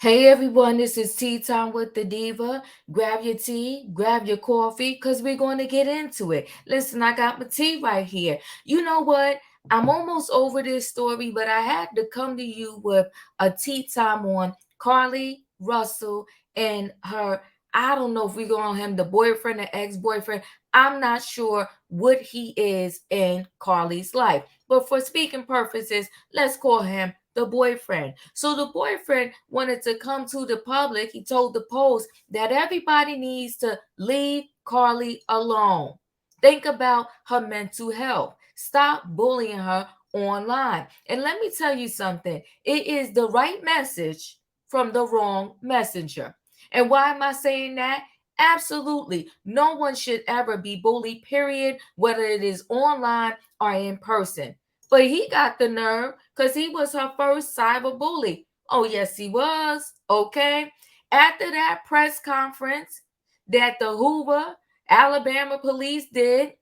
Hey everyone, this is Tea Time with the Diva. Grab your tea, grab your coffee, because we're going to get into it. Listen, I got my tea right here. You know what? I'm almost over this story, but I had to come to you with a tea time on Carlee Russell and her. I don't know if we go on him, the boyfriend or ex-boyfriend. I'm not sure what he is in Carlee's life. But for speaking purposes, let's call him the boyfriend. So the boyfriend wanted to come to the public. He told the Post that everybody needs to leave Carlee alone. Think about her mental health. Stop bullying her online. And let me tell you something. It is the right message from the wrong messenger. And why am I saying that? Absolutely. No one should ever be bullied, period, whether it is online or in person. But he got the nerve because he was her first cyber bully. Oh, yes, he was. Okay. After that press conference that the Hoover, Alabama police did,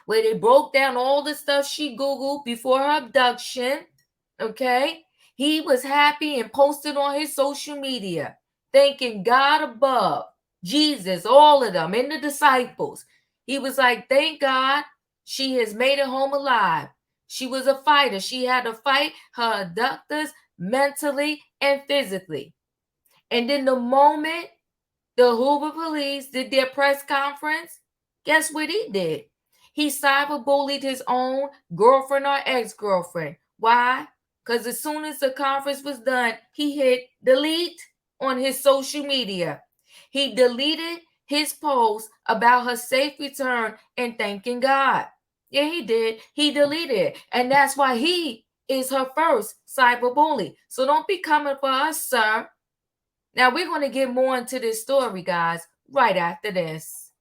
where they broke down all the stuff she Googled before her abduction, okay, he was happy and posted on his social media, thanking God above, Jesus, all of them, and the disciples. He was like, thank God she has made it home alive. She was a fighter. She had to fight her abductors mentally and physically. And then the moment the Hoover police did their press conference, guess what he did? He cyberbullied his own girlfriend or ex-girlfriend. Why? Because as soon as the conference was done, he hit delete on his social media. He deleted his post about her safe return and thanking God. Yeah, he did. He deleted it. And that's why he is her first cyberbully. So don't be coming for us, sir. Now we're going to get more into this story, guys, right after this.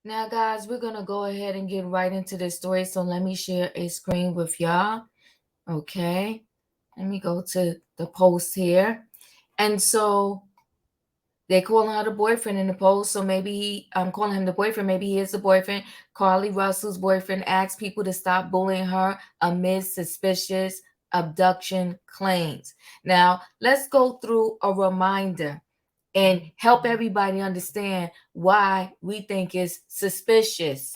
Now, guys, we're going to go ahead and get right into this story. So let me share a screen with y'all. Okay. Let me go to the post here. And so they calling her the boyfriend in the post. So maybe I'm calling him the boyfriend. Maybe he is the boyfriend. Carlee Russell's boyfriend asked people to stop bullying her amid suspicious abduction claims. Now, let's go through a reminder and help everybody understand why we think it's suspicious.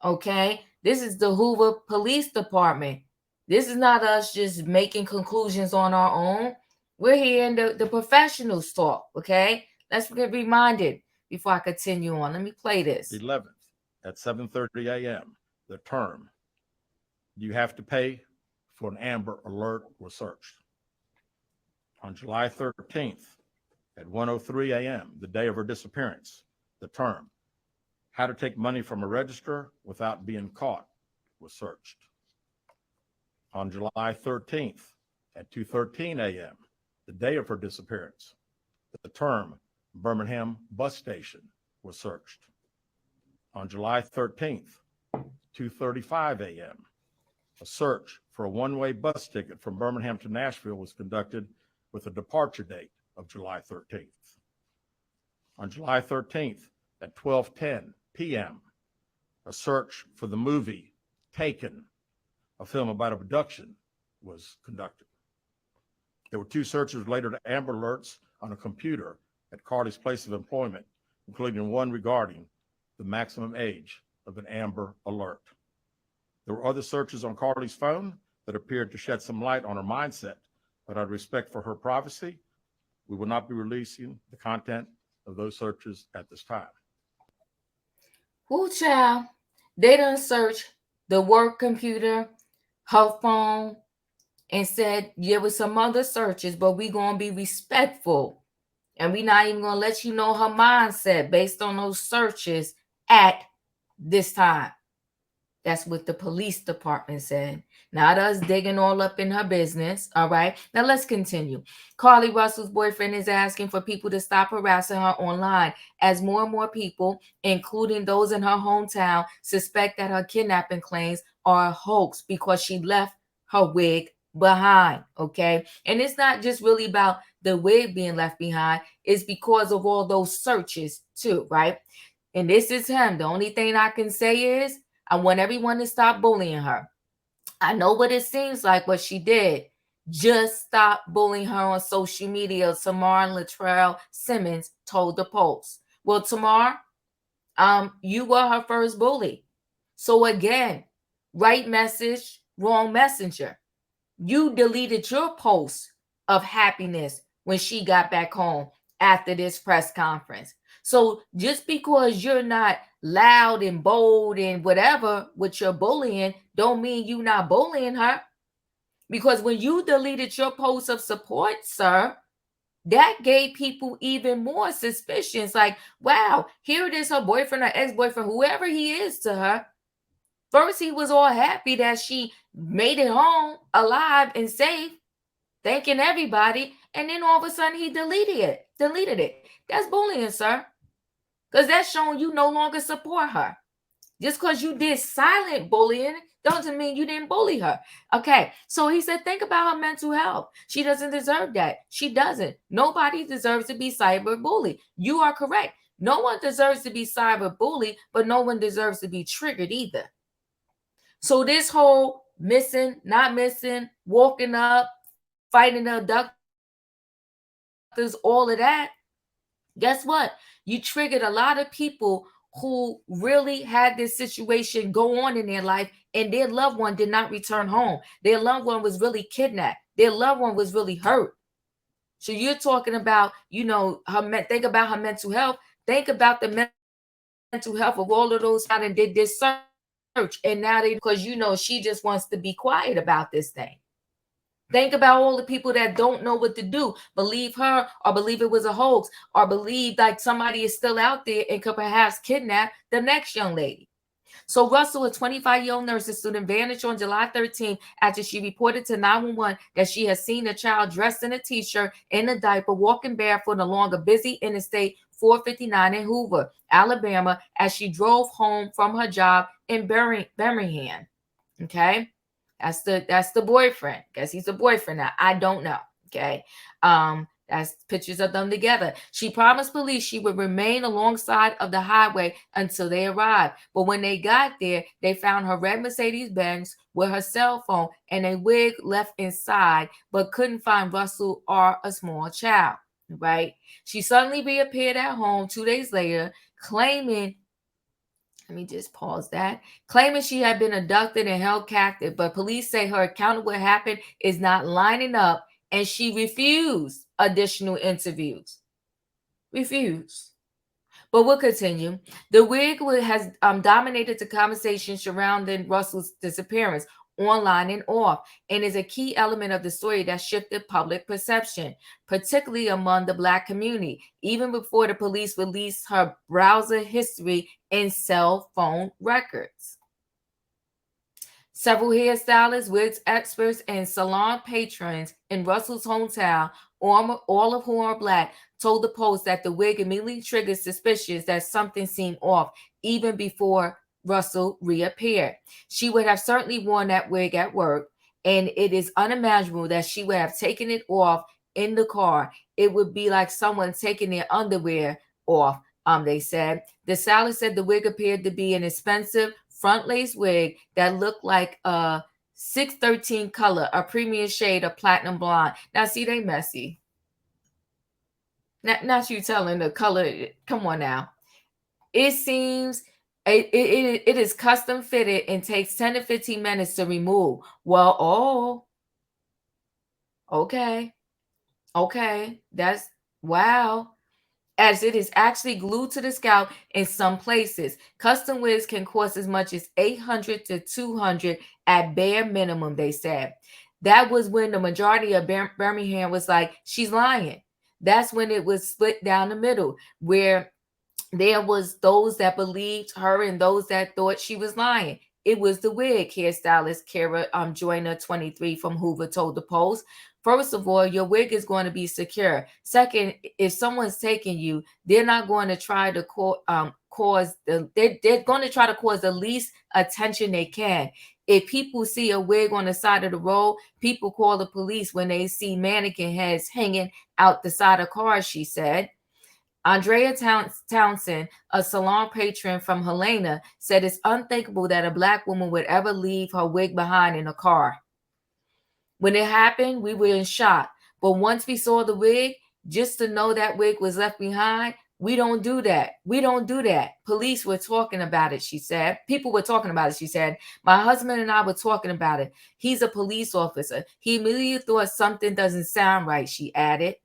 Okay? This is the Hoover Police Department. This is not us just making conclusions on our own. We're hearing the professionals talk. Okay? Let's get reminded before I continue on. Let me play this. 11th at 7:30 a.m. The term you have to pay for an Amber Alert was searched. On July 13th at 1:03 a.m., the day of her disappearance, the term how to take money from a register without being caught was searched. On July 13th at 2:13 a.m., the day of her disappearance, the term Birmingham bus station was searched. On July 13th, 2:35 a.m., a search for a one-way bus ticket from Birmingham to Nashville was conducted with a departure date of July 13th. On July 13th at 12:10 p.m., a search for the movie Taken, a film about abduction, was conducted. There were two searches related to Amber Alerts on a computer at Carlee's place of employment, including one regarding the maximum age of an Amber Alert. There were other searches on Carlee's phone that appeared to shed some light on her mindset, but out of respect for her privacy, we will not be releasing the content of those searches at this time. Who child? They done search the work computer, her phone, and said there was some other searches, but we gonna be respectful. And we not even gonna let you know her mindset based on those searches at this time. That's what the police department said. Not us digging all up in her business. All right. Now let's continue. Carlee Russell's boyfriend is asking for people to stop harassing her online as more and more people, including those in her hometown, suspect that her kidnapping claims are a hoax because she left her wig behind. Okay. And it's not just really about the wig being left behind, it's because of all those searches too, right? And this is him. The only thing I can say is I want everyone to stop bullying her. I know what it seems like what she did. Just stop bullying her on social media, Tamar Latrell Simmons told the Post. Well, Tamar, you were her first bully. So again, right message, wrong messenger. You deleted your post of happiness when she got back home after this press conference. So just because you're not loud and bold and whatever with your bullying, don't mean you not bullying her. Because when you deleted your post of support, sir, that gave people even more suspicions. Like, wow, here it is, her boyfriend or ex-boyfriend, whoever he is to her. First, he was all happy that she made it home alive and safe, thanking everybody. And then all of a sudden he deleted it. That's bullying, sir. Because that's showing you no longer support her. Just because you did silent bullying doesn't mean you didn't bully her. Okay, so he said, think about her mental health. She doesn't deserve that. She doesn't. Nobody deserves to be cyber bullied. You are correct. No one deserves to be cyber bullied, but no one deserves to be triggered either. So this whole missing, not missing, walking up, fighting the abductors, all of that, guess what? You triggered a lot of people who really had this situation go on in their life and their loved one did not return home. Their loved one was really kidnapped. Their loved one was really hurt. So you're talking about, think about her mental health. Think about the mental health of all of those people out and did this search. And now they because she just wants to be quiet about this thing. Think about all the people that don't know what to do, believe her or believe it was a hoax, or believe like somebody is still out there and could perhaps kidnap the next young lady. So Russell, a 25-year-old nursing student, vanished on July 13th after she reported to 911 that she had seen a child dressed in a t-shirt and a diaper walking barefoot along a busy interstate 459 in Hoover, Alabama, as she drove home from her job in Birmingham. Okay. That's the boyfriend. Guess he's a boyfriend now. I don't know. Okay. That's pictures of them together. She promised police she would remain alongside of the highway until they arrived. But when they got there, they found her red Mercedes-Benz with her cell phone and a wig left inside, but couldn't find Russell or a small child. Right? She suddenly reappeared at home 2 days later, claiming, let me just pause that. Claiming she had been abducted and held captive, but police say her account of what happened is not lining up, and she refused additional interviews. Refused. But we'll continue. The wig has dominated the conversation surrounding Russell's disappearance, online and off, and is a key element of the story that shifted public perception, particularly among the Black community, even before the police released her browser history and cell phone records. Several hairstylists, wigs experts, and salon patrons in Russell's hometown, all of whom are Black, told the Post that the wig immediately triggered suspicions that something seemed off even before Russell reappeared. She would have certainly worn that wig at work, and it is unimaginable that she would have taken it off in the car. It would be like someone taking their underwear off, they said. The stylist said the wig appeared to be an expensive front lace wig that looked like a 613 color, a premium shade of platinum blonde. Now, see, they messy. Not you telling the color. Come on now. It seems It is custom fitted and takes 10 to 15 minutes to remove. Well, oh, okay. Okay. That's wow. As it is actually glued to the scalp in some places. Custom wigs can cost as much as 800 to 200 at bare minimum, they said. That was when the majority of Birmingham was like, she's lying. That's when it was split down the middle, where there was those that believed her and those that thought she was lying. It was the wig, hairstylist Kara Joyner, 23, from Hoover, told the Post. First of all, your wig is going to be secure. Second, if someone's taking you, they're not going to try to they're going to try to cause the least attention they can. If people see a wig on the side of the road, people call the police when they see mannequin heads hanging out the side of cars, she said. Andrea Townsend, a salon patron from Helena, said it's unthinkable that a Black woman would ever leave her wig behind in a car. When it happened, we were in shock. But once we saw the wig, just to know that wig was left behind, we don't do that. We don't do that. Police were talking about it, she said. People were talking about it, she said. My husband and I were talking about it. He's a police officer. He immediately thought something doesn't sound right, she added.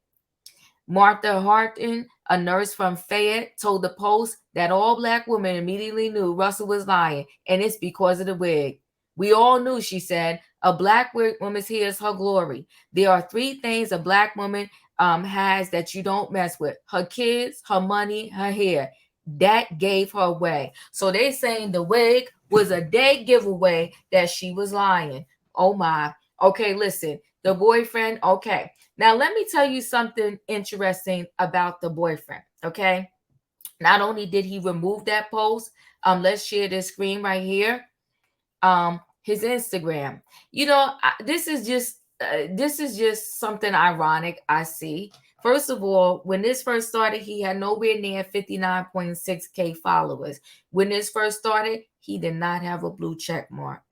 Martha Harton, a nurse from Fayette, told the Post that all Black women immediately knew Russell was lying, and it's because of the wig. We all knew, she said, a Black woman's hair is her glory. There are three things a Black woman has that you don't mess with: her kids, her money, her hair. That gave her away. So they saying the wig was a dead giveaway that she was lying. Oh my. Okay, listen, the boyfriend, okay. Now, let me tell you something interesting about the boyfriend, okay? Not only did he remove that post, let's share this screen right here. His Instagram. You know, this is just something ironic I see. First of all, when this first started, he had nowhere near 59.6K followers. When this first started, he did not have a blue check mark.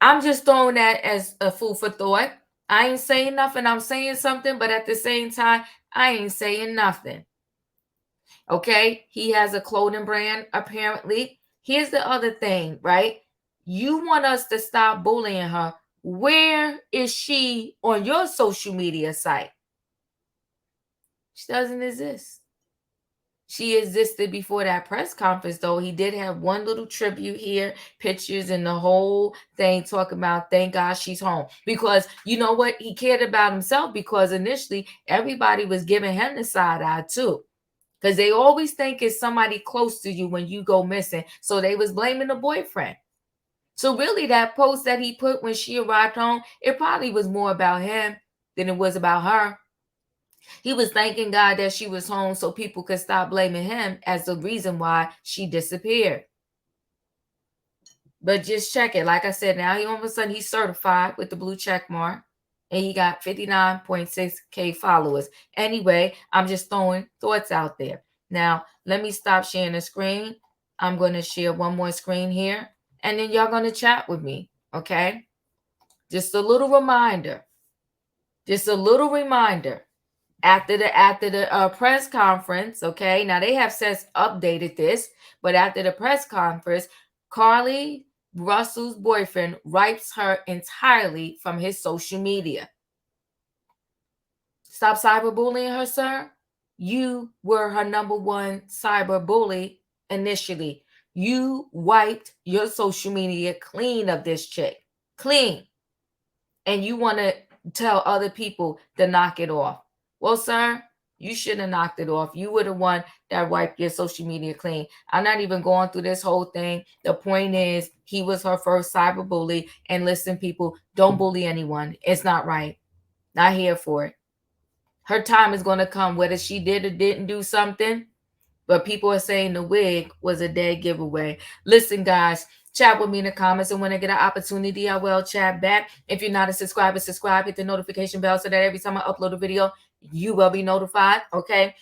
I'm just throwing that as a food for thought. I ain't saying nothing. I'm saying something, but at the same time, I ain't saying nothing. Okay? He has a clothing brand, apparently. Here's the other thing, right? You want us to stop bullying her. Where is she on your social media site? She doesn't exist. She existed before that press conference, though. He did have one little tribute here, pictures and the whole thing talking about thank God she's home. Because you know what? He cared about himself, because initially everybody was giving him the side eye too. Because they always think it's somebody close to you when you go missing. So they was blaming the boyfriend. So really that post that he put when she arrived home, it probably was more about him than it was about her. He was thanking God that she was home so people could stop blaming him as the reason why she disappeared. But just check it. Like I said, now all of a sudden he's certified with the blue check mark, and he got 59.6K followers. Anyway, I'm just throwing thoughts out there. Now, let me stop sharing the screen. I'm going to share one more screen here, and then y'all going to chat with me, okay? Just a little reminder. Just a little reminder. After the press conference, okay, now they have since updated this, but after the press conference, Carlee Russell's boyfriend wipes her entirely from his social media. Stop cyberbullying her, sir. You were her number one cyberbully initially. You wiped your social media clean of this chick. Clean. And you want to tell other people to knock it off. Well, sir, you shouldn't have knocked it off. You were the one that wiped your social media clean. I'm not even going through this whole thing. The point is, he was her first cyberbully. And listen, people, don't bully anyone. It's not right. Not here for it. Her time is going to come, whether she did or didn't do something. But people are saying the wig was a dead giveaway. Listen, guys, chat with me in the comments, and when I get an opportunity, I will chat back. If you're not a subscriber, subscribe, hit the notification bell so that every time I upload a video, you will be notified, okay?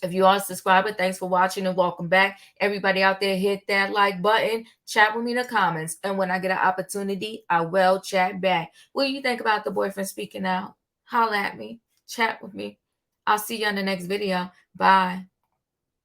If you are a subscriber, thanks for watching and welcome back. Everybody out there, hit that like button, chat with me in the comments, and when I get an opportunity, I will chat back. What do you think about the boyfriend speaking out? Holla at me, chat with me. I'll see you on the next video. Bye.